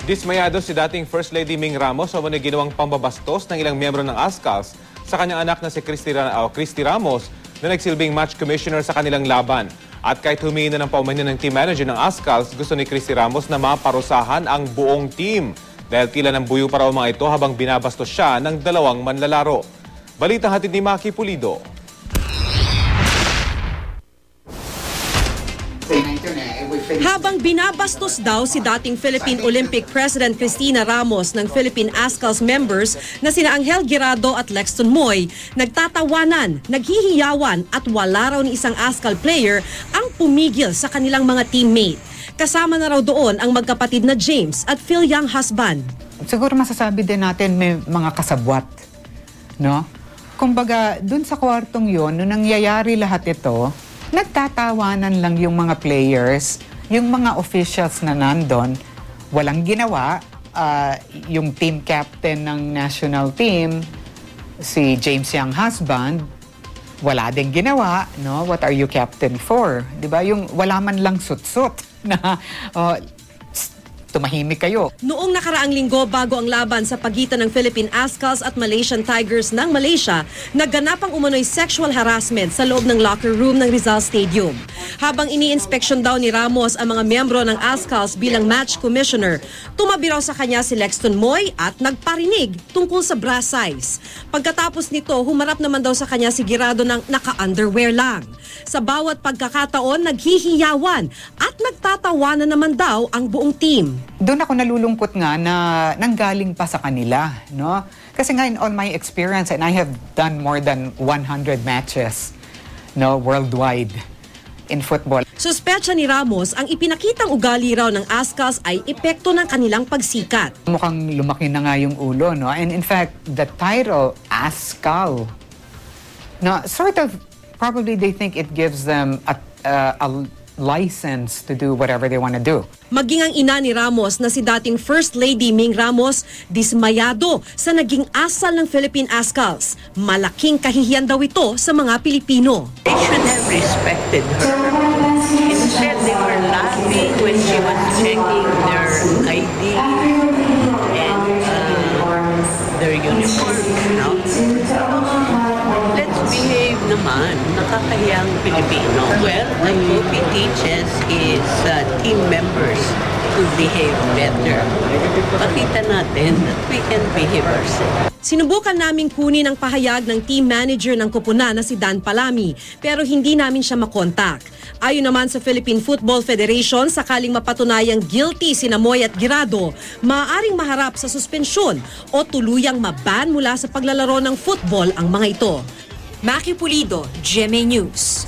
Dismayado si dating First Lady Ming Ramos sa mga ginawang pambabastos ng ilang miyembro ng ASCALS sa kanyang anak na si Christy Ramos na nagsilbing match commissioner sa kanilang laban. At kahit humingi na ng paumanhin ng team manager ng ASCALS, gusto ni Christy Ramos na maparusahan ang buong team dahil tila ng buyo pa raw mga ito habang binabastos siya ng dalawang manlalaro. Balitang hatid ni Maki Pulido. Habang binabastos daw si dating Philippine Olympic President Cristina Ramos ng Philippine ASCALS members na sina Angel Guirado at Lexton Moy, nagtatawanan, naghihiyawan at wala raw ni isang ASCAL player ang pumigil sa kanilang mga teammate. Kasama na raw doon ang magkapatid na James at Phil Young husband. Siguro masasabi din natin may mga kasabwat, no? Kumbaga, dun sa kwartong yon, nung nangyayari lahat ito, nagtatawanan lang yung mga players, yung mga officials na nandun, walang ginawa. Yung team captain ng national team, si James Young husband, wala din ginawa, no? What are you captain for? 'Di ba? Yung wala man lang sutsut na tumahimik kayo. Noong nakaraang linggo bago ang laban sa pagitan ng Philippine ASCALS at Malaysian Tigers ng Malaysia, nagganap ang umano'y sexual harassment sa loob ng locker room ng Rizal Stadium. Habang ini-inspeksyon daw ni Ramos ang mga miyembro ng ASCALS bilang match commissioner, tumabi raw sa kanya si Lexton Moy at nagparinig tungkol sa bra size. Pagkatapos nito, humarap naman daw sa kanya si Guirado ng naka-underwear lang. Sa bawat pagkakataon, naghihiyawan at nagtatawanan naman daw ang buong team. Doon ako nalulungkot nga na nanggaling pa sa kanila, no? Kasi nga in all my experience, and I have done more than 100 matches, no, worldwide in football. Suspecha ni Ramos, ang ipinakitang ugali raw ng ASCALS ay epekto ng kanilang pagsikat. Mukhang lumaki na nga yung ulo, no? And in fact, the title, ASCAL, no, sort of, probably they think it gives them a license to do whatever they want to do. Maging ang ina ni Ramos na si dating First Lady Ming Ramos, dismayado sa naging asal ng Philippine ASCALS. Malaking kahihiyan daw ito sa mga Pilipino. They should have respected her. Instead, they were laughing when she was checking their ID and their uniform. No? Let's behave naman. Nakakahiyang Pilipino. Well, what Kobe teaches is team members to behave better. Pakita natin that we can behave ourselves. Sinubukan naming kunin ang pahayag ng team manager ng Kupuna na si Dan Palami, pero hindi namin siya makontak. Ayon naman sa Philippine Football Federation, sakaling mapatunayang guilty sina Moy at Guirado, maaaring maharap sa suspensyon o tuluyang maban mula sa paglalaro ng football ang mga ito. Maki Pulido, GMA News.